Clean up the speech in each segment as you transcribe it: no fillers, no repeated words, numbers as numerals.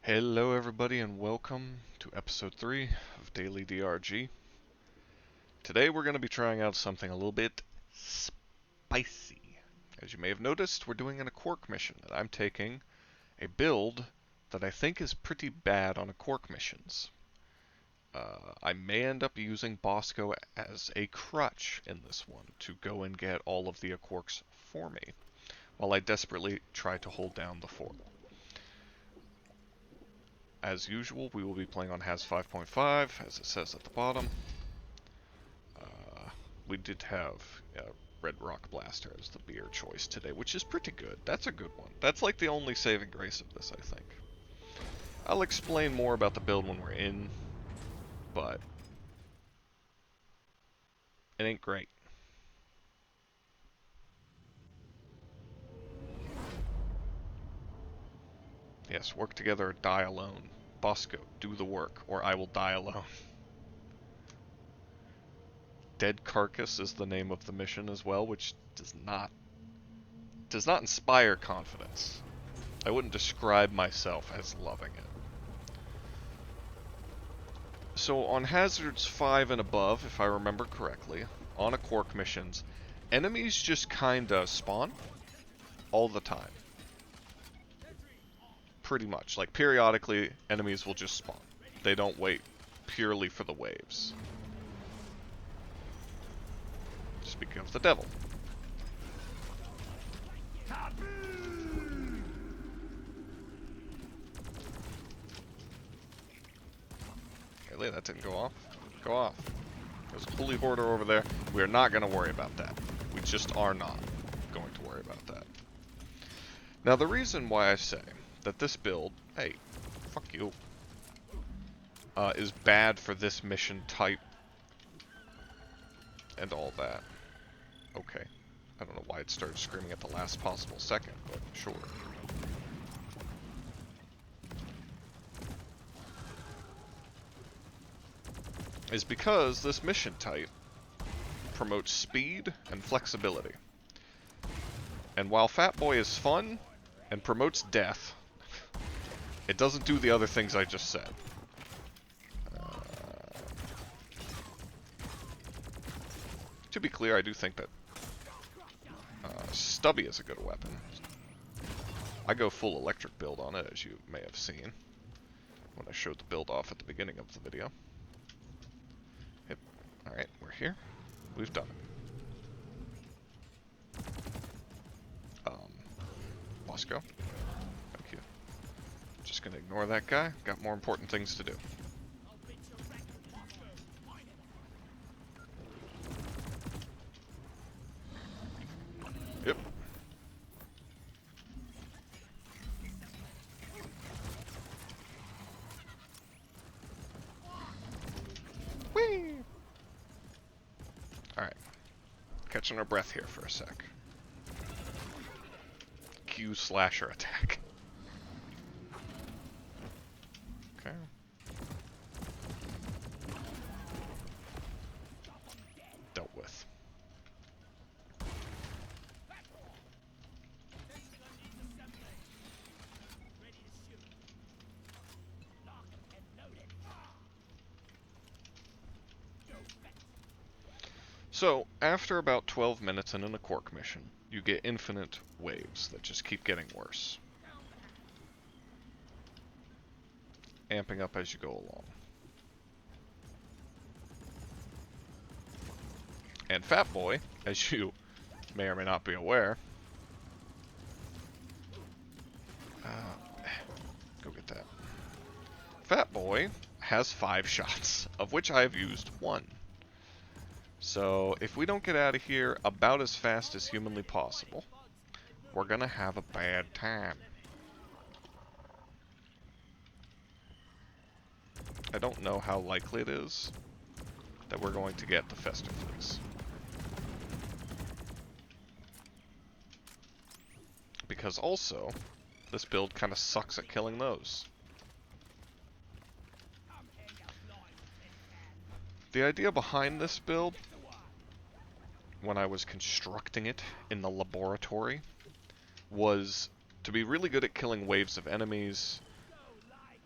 Hello everybody and welcome to episode 3 of Daily DRG. Today we're going to be trying out something a little bit spicy. As you may have noticed, we're doing an Quark mission, and I'm taking a build that I think is pretty bad on Quark missions. I may end up using Bosco as a crutch in this one to go and get all of the Quarks for me, while I desperately try to hold down the fort. As usual, we will be playing on HAS 5.5, as it says at the bottom. We did have Red Rock Blaster as the beer choice today, which is pretty good. That's a good one. That's like the only saving grace of this, I think. I'll explain more about the build when we're in, but it ain't great. Yes, work together or die alone. Bosco, do the work, or I will die alone. Dead Carcass is the name of the mission as well, which does not inspire confidence. I wouldn't describe myself as loving it. So on hazards 5 and above, if I remember correctly, on Quark missions, enemies just kinda spawn all the time. Pretty much. Like, periodically, enemies will just spawn. They don't wait purely for the waves. Speaking of the devil. Really? That didn't go off? Go off. There's a holy hoarder over there. We are not going to worry about that. We just are not going to worry about that. Now, the reason why I say that this build, hey, fuck you, is bad for this mission type and all that. Okay. I don't know why it started screaming at the last possible second, but sure. Is because this mission type promotes speed and flexibility. And while Fat Boy is fun and promotes death, it doesn't do the other things I just said. To be clear, I do think that Stubby is a good weapon. I go full electric build on it, as you may have seen when I showed the build off at the beginning of the video. Yep. Alright, we're here. We've done it. Bosco. Thank you. Just gonna ignore that guy. Got more important things to do. Yep. Whee! Alright. Catching our breath here for a sec. Q slasher attack. Okay. Dealt with. So, after about 12 minutes in a Quark mission, you get infinite waves that just keep getting worse. Amping up as you go along. And Fat Boy, as you may or may not be aware... go get that. Fat Boy has 5 shots, of which I have used 1. So, if we don't get out of here about as fast as humanly possible, we're gonna have a bad time. I don't know how likely it is that we're going to get the Festive Fleas. Because also, this build kind of sucks at killing those. The idea behind this build, when I was constructing it in the laboratory, was to be really good at killing waves of enemies,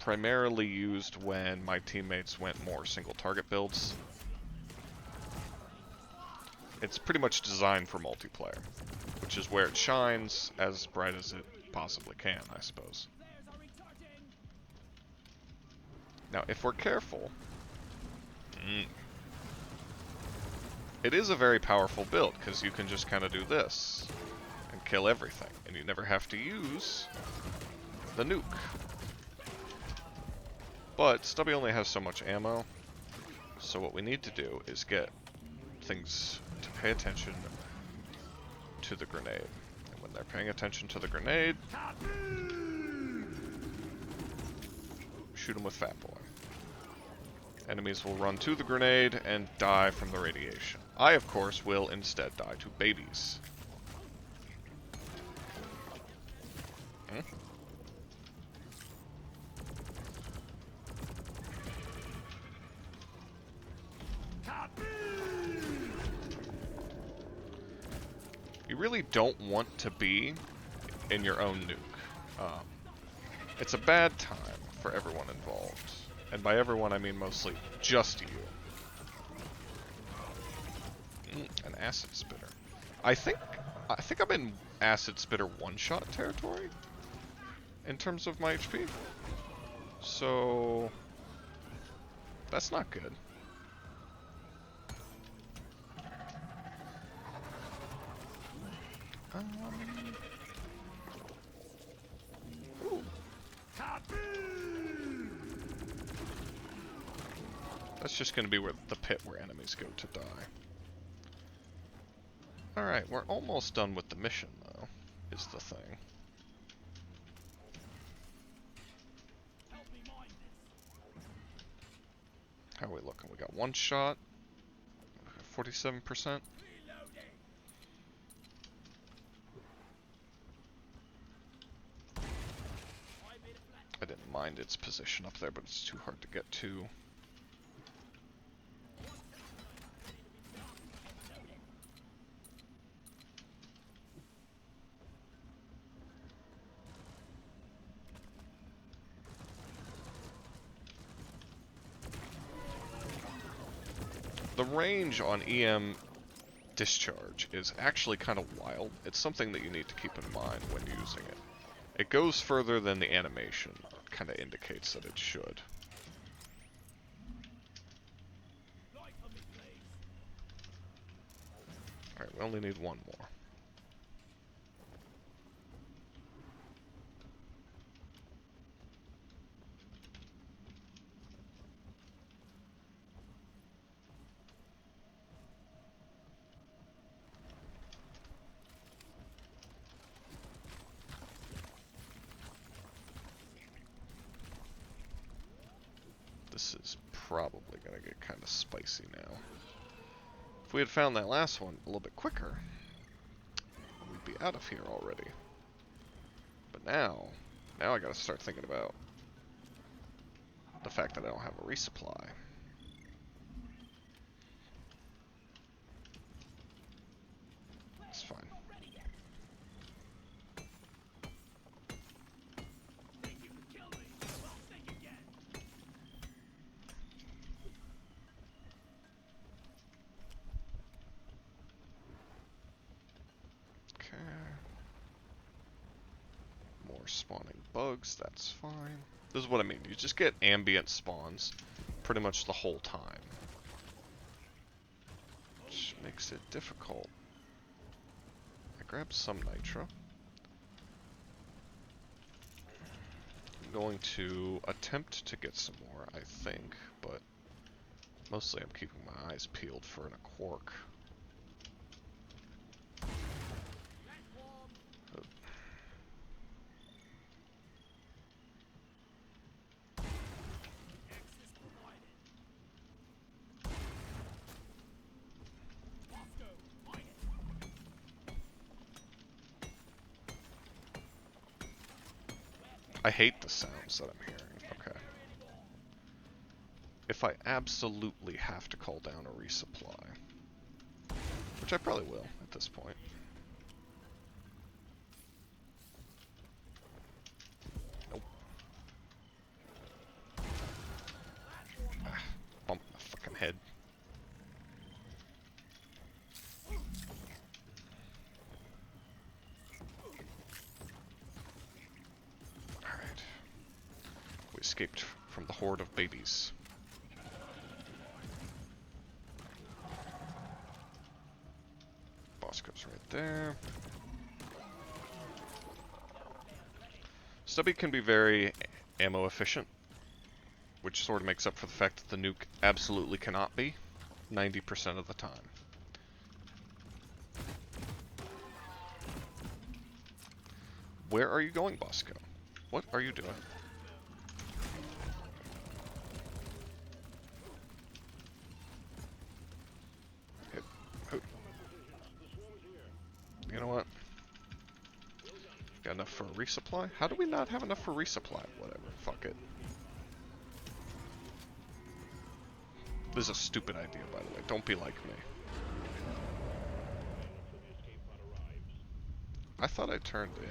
primarily used when my teammates went more single target builds. It's pretty much designed for multiplayer, which is where it shines as bright as it possibly can, I suppose. Now, if we're careful, it is a very powerful build, because you can just kind of do this and kill everything, and you never have to use the nuke. But Stubby only has so much ammo, so what we need to do is get things to pay attention to the grenade. And when they're paying attention to the grenade, shoot them with Fat Boy. Enemies will run to the grenade and die from the radiation. I, of course, will instead die to babies. You really don't want to be in your own nuke. It's a bad time for everyone involved. And by everyone, I mean mostly just you. An acid spitter. I think I'm in acid spitter one-shot territory in terms of my HP. So that's not good. Ooh. That's just going to be where the pit where enemies go to die. Alright, we're almost done with the mission, though, is the thing. How are we looking? We got one shot, 47%. I didn't mind its position up there, but it's too hard to get to. The range on EM discharge is actually kind of wild. It's something that you need to keep in mind when using it. It goes further than the animation kind of indicates that it should. Alright, we only need one more. This is probably going to get kind of spicy now. If we had found that last one a little bit quicker, we'd be out of here already. But now I got to start thinking about the fact that I don't have a resupply. It's fine. Spawning bugs, that's fine. This is what I mean, you just get ambient spawns pretty much the whole time, which makes it difficult. I grabbed some nitro. I'm going to attempt to get some more, I think, but mostly I'm keeping my eyes peeled for a quark. I hate the sounds that I'm hearing. Okay. If I absolutely have to call down a resupply, which I probably will at this point. Nope. escaped from the horde of babies. Bosco's right there. Stubby can be very ammo efficient, which sort of makes up for the fact that the nuke absolutely cannot be 90% of the time. Where are you going, Bosco? What are you doing? You know what? Got enough for a resupply? How do we not have enough for resupply? Whatever. Fuck it. This is a stupid idea, by the way. Don't be like me. I thought I turned in.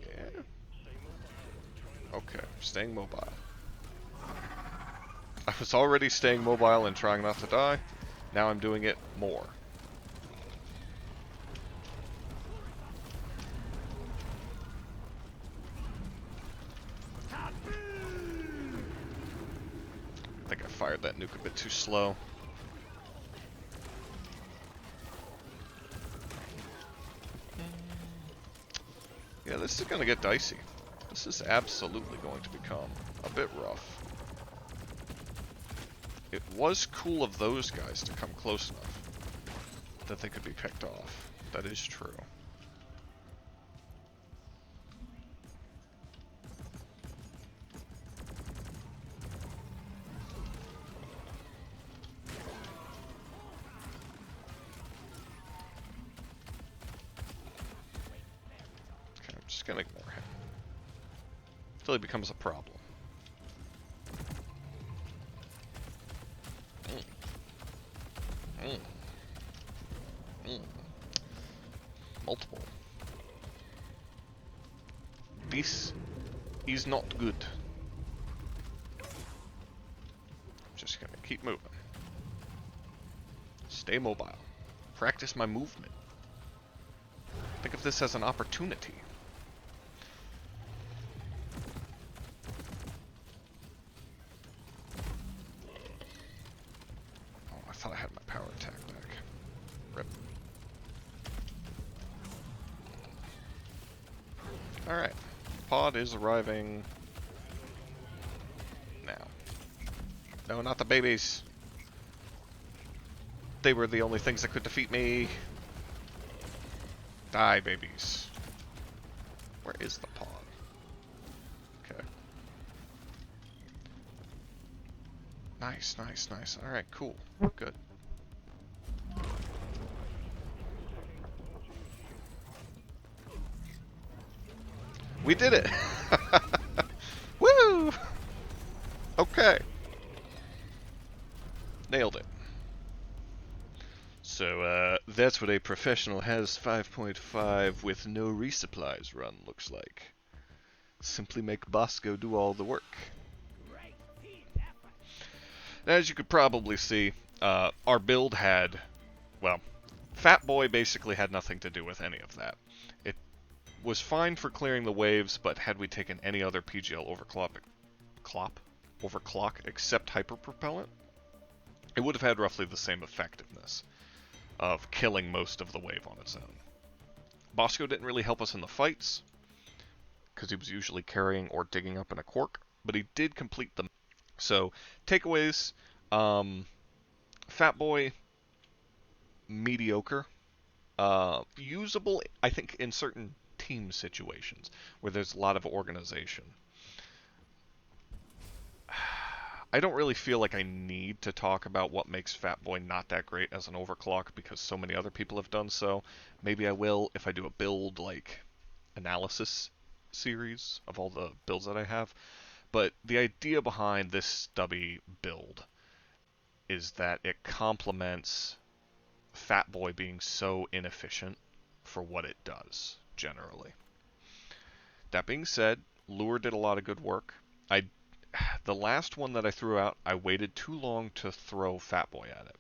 Yeah. Okay. Staying mobile. I was already staying mobile and trying not to die. Now I'm doing it more. I think I fired that nuke a bit too slow. Yeah, this is gonna get dicey. This is absolutely going to become a bit rough. It was cool of those guys to come close enough that they could be picked off. That is true. Okay, I'm just gonna ignore him until he becomes a problem. Multiple. This is not good. Just gonna keep moving. Stay mobile. Practice my movement. Think of this as an opportunity. Oh, I thought I had my power attack back. Rip. Alright. Pod is arriving now. No, not the babies. They were the only things that could defeat me. Die, babies. Where is the pod? Okay. Nice, nice, nice. Alright, cool. Good. We did it! Woo! Okay. Nailed it. So, that's what a professional has 5.5 with no resupplies run looks like. Simply make Bosco do all the work. Now, as you could probably see, our build had, well, Fat Boy basically had nothing to do with any of that. It was fine for clearing the waves, but had we taken any other PGL overclock except hyperpropellant, it would have had roughly the same effectiveness of killing most of the wave on its own. Bosco didn't really help us in the fights, because he was usually carrying or digging up in a cork, but he did complete them. So, takeaways, Fat Boy, mediocre, usable, I think, in certain team situations, where there's a lot of organization. I don't really feel like I need to talk about what makes Fat Boy not that great as an overclock, because so many other people have done so. Maybe I will if I do a build, like, analysis series of all the builds that I have. But the idea behind this stubby build is that it complements Fat Boy being so inefficient for what it does, generally. That being said, Lure did a lot of good work. The last one that I threw out, I waited too long to throw Fat Boy at it.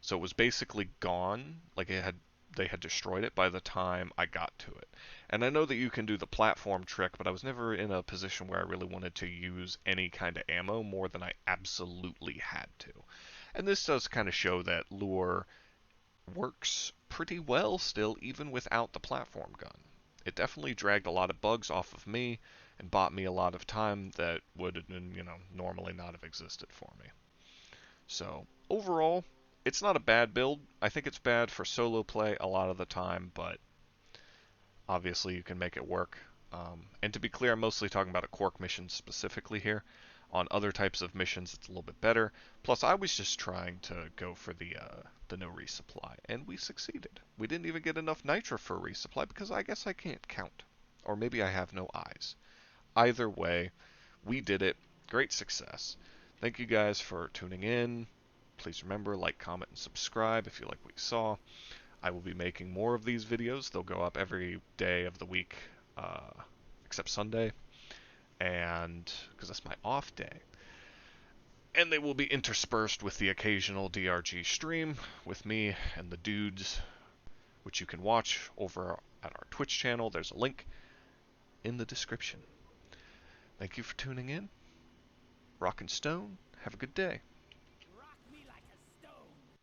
So it was basically gone, like it had they had destroyed it by the time I got to it. And I know that you can do the platform trick, but I was never in a position where I really wanted to use any kind of ammo more than I absolutely had to. And this does kind of show that lure works pretty well still, even without the platform gun. It definitely dragged a lot of bugs off of me and bought me a lot of time that would, normally not have existed for me. So, overall, it's not a bad build. I think it's bad for solo play a lot of the time, but obviously you can make it work. And to be clear, I'm mostly talking about a Quark mission specifically here. On other types of missions, it's a little bit better. Plus, I was just trying to go for the no resupply, and we succeeded. We didn't even get enough nitro for a resupply because I guess I can't count. Or maybe I have no eyes. Either way, we did it. Great success. Thank you guys for tuning in. Please remember, like, comment, and subscribe if you like what you saw. I will be making more of these videos. They'll go up every day of the week, except Sunday, and because that's my off day. And they will be interspersed with the occasional DRG stream with me and the dudes, which you can watch over at our Twitch channel. There's a link in the description. Thank you for tuning in. Rock and Stone. Have a good day.